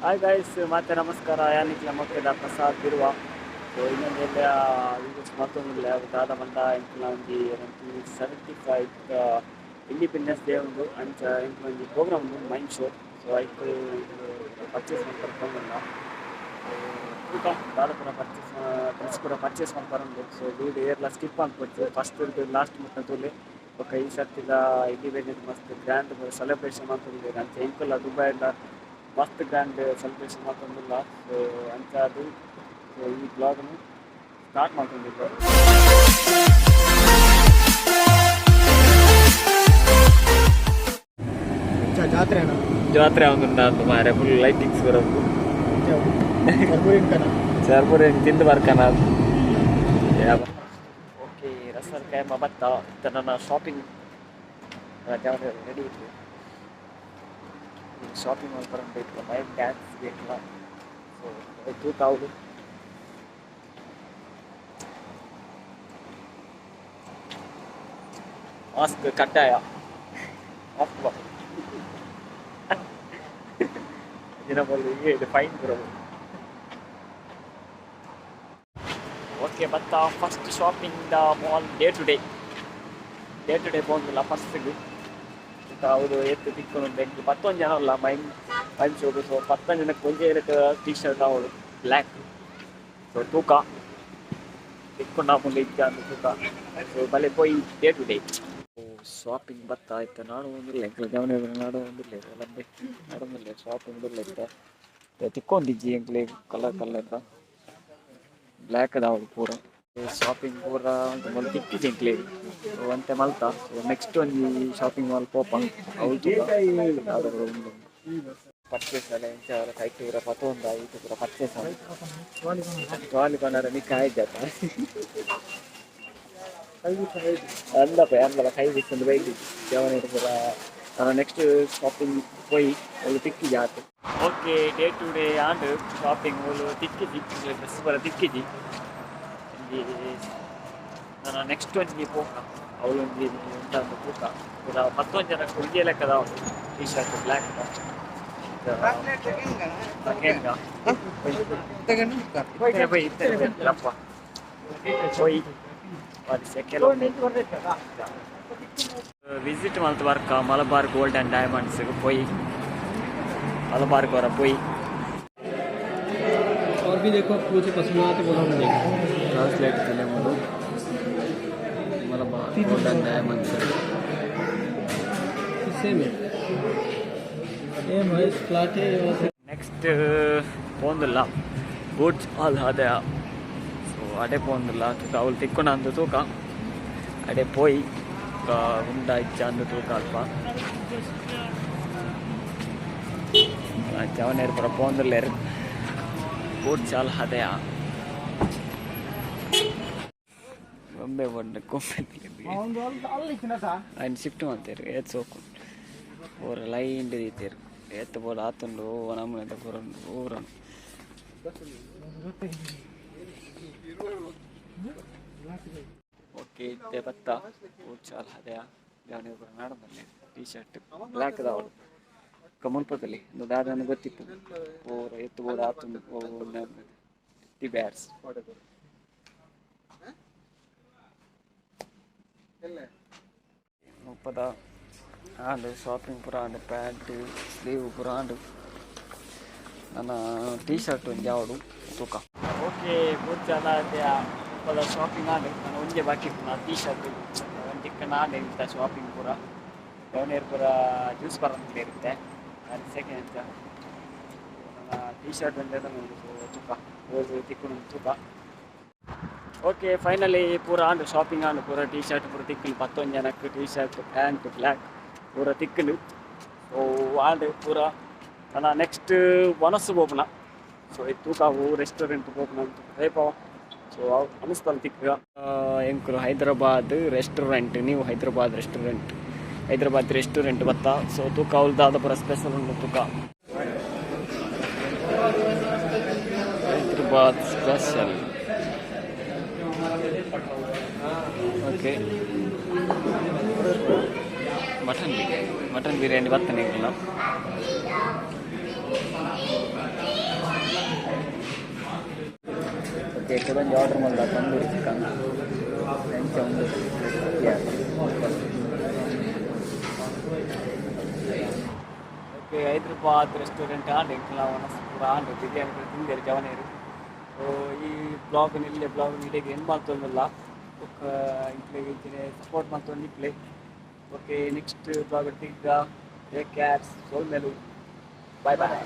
Hi guys, ಮತ್ತೆ ನಮಸ್ಕಾರ. ಯಾನಿಕ್ಲ ಮಕ್ಕಳ ಪ್ರಸಾದ್ ಬಿರುವ ಸೊ ಇನ್ನೊಂದೆಲ್ಲ ವೀಡಿಯೋಸ್ ಮತ್ತೊಂದಿಲ್ಲ ದಾದ ಮಂಡ ಇಂಕ್ಲ ಒಂದು 75 ಇಂಡಿಪೆಂಡೆನ್ಸ್ ಡೇ ಒಂದು ಅಂಚ ಇಂಕ್ಲ ಒಂದು ಪ್ರೋಗ್ರಾಮ್ ಉಂಡು mind show. So hike purchase ಮಾಡ್ತಾರೆ ಬಂದಿಲ್ಲ. ಊಟ ದಾದ ಪೂರ ಪರ್ಚೇಸ್ ಡ್ರೆಸ್ ಪೂರ ಪರ್ಚೇಸ್ ಮಾಡ್ತಾರೆ. ಸೊ ವೀಡಿಯೋ ಏರ್ಲ ಸ್ಕಿಪ್ ಮಾಡ್ಕೊಡ್ತೀವಿ. ಫಸ್ಟ್ ಲಾಸ್ಟ್ ಮುಟ್ಟ ತೋಲಿ ఒక ಈ ಸರ್ತಿದ ಇಂಡಿಪೆಂಡೆನ್ಸ್ ಮಸ್ತ್ ಗ್ರ್ಯಾಂಡ್ ಸೆಲೆಬ್ರೇಷನ್ ಮಾಡ್ಕೊಂಡಿದ್ದೀವಿ ಅಂಚ ಇಂಕಲ್ಲ ದುಬೈದ ಮಸ್ತ್ ಗ್ರ್ಯಾಂಡ್ ಸೆಲೆಬ್ರೇಷನ್ ಮಾಡ್ಕೊಂಡಿಲ್ಲ. ಸೊ ಅಂತ ಅದು ಸೊ ಈ ಬ್ಲಾಗ್ನು ಸ್ಟಾರ್ಟ್ ಮಾಡ್ಕೊಂಡಿದ್ದು. ಜಾತ್ರೆ ಆಗುಂಡ ಅಂತ ಮಾರೆ ಫುಲ್ ಲೈಟಿಂಗ್ಸ್ ಬರೋದು ಚರ್ಬುರಿ ತಿಂದು ಬರ್ಕನ. ಓಕೆ, ರಸಲ್ ಕೈಮ ಬತ್ತ ನನ್ನ ಶಾಪಿಂಗ್ ರೆಡಿ ಇತ್ತು. ಶಾಪಿಂಗ್ ಮಾಡ್ಕೊಂಡು ಬೇಕಲ್ಲ, ಮೈಕ್ ಡ್ಯಾನ್ಸ್ ಬೇಕಲ್ಲ. ಸೊ ತೂಕ ಹೌದು ಮಾಸ್ಕ್ ಕಡ್ಡಾಯ ದಿನ ಬರಲು ಹೀಗೆ ಫೈನ್ ಬರೋದು. ಓಕೆ, ಬತ್ತ first shopping the mall day to day ಬಂದಿಲ್ಲ ಫಸ್ಟಿಗೆ ಅವರು ಎತ್ತು ತಿಕ್ಕೊಂಡು ಬೆಂಕಿ 11 ಜನ ಅಲ್ಲ ಮೈನ್ ಶೋದು. ಸೊ 11 ಜನಕ್ಕೆ ಒಂದೇ ಇರಕ್ಕೆ ಟೀ ಶರ್ಟ್ ಅವಳು ಬ್ಲ್ಯಾಕ್. ಸೊ ತೂಕ ತಿಕ್ಕೊಂಡು ಮುಂದೆ ಇದ್ದ ಅಂತ ತೂಕ. ಸೊ ಬಲೆ ಪೋಯಿ ಡೇ ಟು ಡೇ ಶಾಪಿಂಗ್ ಬತ್ತ ಆಯ್ತು. ನಾಡು ಒಂದಿಲ್ಲ ಗಮನ ನಾಡು ಒಂದಿಲ್ಲ ಲಂಬೆ ನಾಡೊಂದಿಲ್ಲ ಶಾಪಿಂಗ್ ಇತ್ತ ತಿಕ್ಕೊಂಡಿಜ್ಜಿ ಎಂಕ್ಲೆ ಕಲರ್ ಬ್ಲ್ಯಾಕ್ ಅದಾವಳು ಪೂರ. ಶಾಪಿಂಗ್ ಪೂರ ಒಂದು ತಿಕ್ಕಿಜಿ ಎಂಕ್ಲೆ ಅಂತೆ ಮಲ್ತಾ. ಸೊ ನೆಕ್ಸ್ಟ್ ಒಂದು ಶಾಪಿಂಗ್ ಮಾಲ್ ಪೋಪ ಅವಳು ಪರ್ಚೇಸ್ ಅಲ್ಲ ಎಂಚ ಕೈಟ್ ಪೂರ ಪತೊಂದ ಇದು ಪೂರ ಪರ್ಚೇಸ್ ಟ್ರಾಲಿ ಬಂದಾರ ನಿಕ್ಕ ಆಯ್ತು ಅಂದಪ್ಪ ಅಂದಲ್ಲ ಕೈ ಬಿಟ್ಟು ಬೈಕ್ ಜವನ ಪೂರ ನೆಕ್ಸ್ಟ್ ಶಾಪಿಂಗ್ ಪೋಯಿ ಅವಳು ತಿಕ್ಕಿಜಿ ಆತು. Okay, day to day and shopping ಅವಳು ತಿಕ್ಕಿಜಿ ಡ್ರೆಸ್ ಪೂರ ತಿಕ್ಕಿಜಿ. ನಾನು ನೆಕ್ಸ್ಟ್ ಒಂಜಿ ಪೋಕ ಅವಳೊಂದು ಉಂಟು ತೂಕ ಪೂರ 11 ಜನಕ್ಕೆ ಒಂದೇ ಲೆಕ್ಕದ ಟೀ ಶರ್ಟ್ ಬ್ಲ್ಯಾಕ್ ವಿಸಿಟ್ ಮಾಡ್ತು ವರ್ಕ ಮಲಬಾರ್ ಗೋಲ್ಡ್ ಆ್ಯಂಡ್ ಡೈಮಂಡ್ಸ್ಗೆ ಪೋಯಿ ಮಲಬಾರ್ಗೆ ಹೊರ ಪೋಯಿ. और भी देखो कुछ पसंद बोला ट्रांसलेट के मुझे Malabar gold and diamonds same है फ्लैट है. ನೆಕ್ಸ್ಟ್ ಪೋಂದಿಲ್ಲ ಗೂಡ್ಸ್ ಆಲ್ ಅದೇ. ಸೊ ಅಡೆ ಪೋಂದಿಲ್ಲ ತೂಕ ಅವಳು ತಿಕ್ಕೊಂಡು ಅಂದು ತೂಕ ಅಡೆ ಪೋಯಿ ಉಂಡ ಇಚ್ಚ ಅಂದು ತೂಕ ಅಲ್ಪ ಚವನೇರು ಪುರ ಪೋಂದಿಲ್ಲೇರು ಬೋಟ್ ಚಾಲ ಹದೆಯ ಗೊಂಬೆ ಬಂದು ఆయన ಶಿಫ್ಟ್ ಮಾಡ್ತಾರೆ ಎತ್ತು ಸೋಕು ಊರ ಲೈನ್ ದೀತೀರು ಎತ್ತು ಬೋಡ ಆತುಂಡು ನಮ್ಮನೆ ಬರೋದು ಊರನ್ನು. ಓಕೆ, ಇದ್ದೆ ಬತ್ತ ಬೋಟ್ ಚಾಲ ಹದೆಯ ಜಾವಣಿ ನಾಡದಲ್ಲಿ ಟೀ ಶರ್ಟ್ ಬ್ಲ್ಯಾಕ್ ಅದಾವಳು ಮುನ್ಪದಲ್ಲಿ ಒಂದು ದಾದನ್ನು ಗೊತ್ತಿತ್ತು ಪೂರ ಎತ್ತು ಬೋಡ ಆತುಂಡು ದಿ ಬ್ಯಾಟ್ಸ್ ಮುಪ್ಪದ ಆಂಡು ಶಾಪಿಂಗ್ ಪುರ ಆಂಡು ಪ್ಯಾಂಟ್ ಸ್ಲೀವ್ ಪುರ ಆಂಡು ನನ್ನ ಟೀ ಶರ್ಟ್ ಒಂದು ಯಾವುದು ತೂಕ. ಓಕೆ, ಬೋರ್ಚಾಲ ಮುಪ್ಪದ ಶಾಪಿಂಗ್ ಆಂಡು ನಾನು ಒಂದೇ ಬಾಕಿ ಟೀ ಶರ್ಟ್ ಒಂದು ಚಿಕ್ಕನ ಆಂಡು ಇರುತ್ತೆ ಶಾಪಿಂಗ್ ಪೂರ ಗವನೇರು ಪೂರ ಜ್ಯೂಸ್ ಬರೋದು ಇರುತ್ತೆ. ಅದು ಸೆಕೆಂಡ್ ಅಂತ ನನ್ನ ಟೀ ಶರ್ಟ್ ಬಂದ ತೂಕ ಹೋಗಿ ತಿಕ್ಕೊಂಡು ತೂಕ. ಓಕೆ, ಫೈನಲಿ ಪೂರ ಆಂಡು ಶಾಪಿಂಗ್ ಆಂಡು ಪೂರ ಟೀ ಶರ್ಟ್ ಪೂರ ತಿಕ್ಕಲು 11 ಜನಕ್ಕೆ ಟೀ ಶರ್ಟ್ ಪ್ಯಾಂಟ್ ಬ್ಲ್ಯಾಕ್ ಪೂರ ತಿಕ್ಕಲು. ಸೊ ಆಂಡು ಪೂರ ನನ್ನ ನೆಕ್ಸ್ಟ್ ಮನಸ್ಸು ಹೋಗೋಣ. ಸೊ ಇದು ತೂಕ ರೆಸ್ಟೋರೆಂಟ್ ಹೋಗೋಣ ಅಂತ ರೇಪ. ಸೊ ಅನಿಸ್ತಲ್ಲ ತಿಕ್ಕ ಎಂಕರು ಹೈದರಾಬಾದ್ ರೆಸ್ಟೋರೆಂಟ್. ನೀವು ಹೈದರಾಬಾದ್ ರೆಸ್ಟೋರೆಂಟ್ ಬತ್ತಾ. ಸೊ ತೂಕ ಅವಲ್ದಾದ ಪೂರ ಸ್ಪೆಷಲ್ ಉಂಟು ತೂಕ Hyderabad special. Okay, mutton biryani ಬರ್ತನೆ ಇಲ್ಲ ಓಕೆ ಕೊಡೊಂದು ಆರ್ಡರ್ ಮಾಡಿದ ತಂದೂರಿ ಚಿಕನ್ ಎಂಚ ಒಂದು ಓಕೆ ಹೈದ್ರಾಬಾದ್ ರೆಸ್ಟೋರೆಂಟ್ ಆಂಡ್ ಎಂಕ್ಲ ಪೂರ ಆಂಡ್ ಬಿರಿಯಾನಿ ತಿಂದೇರು ಜವನೇರು ಸೊ ಈ ಬ್ಲಾಗ್ ನಿಲ್ಲೆ ಬ್ಲಾಗ್ ಇಲ್ಲಿಗೆ ಏನು ಮಾಡ್ತೊಂದಿಲ್ಲ ಇಂಕ್ಲಿಗೆ ಸಪೋರ್ಟ್ ಮಾಡ್ತೊಂದು ಇಕ್ಲೆ ಓಕೆ ನೆಕ್ಸ್ಟ್ ಬ್ಲಾಗ್ ಈಗ ಟೇಕ್ ಕೇರ್ ಸೋಲ್ ಮೇಲು ಬಾಯ್ ಬಾಯ್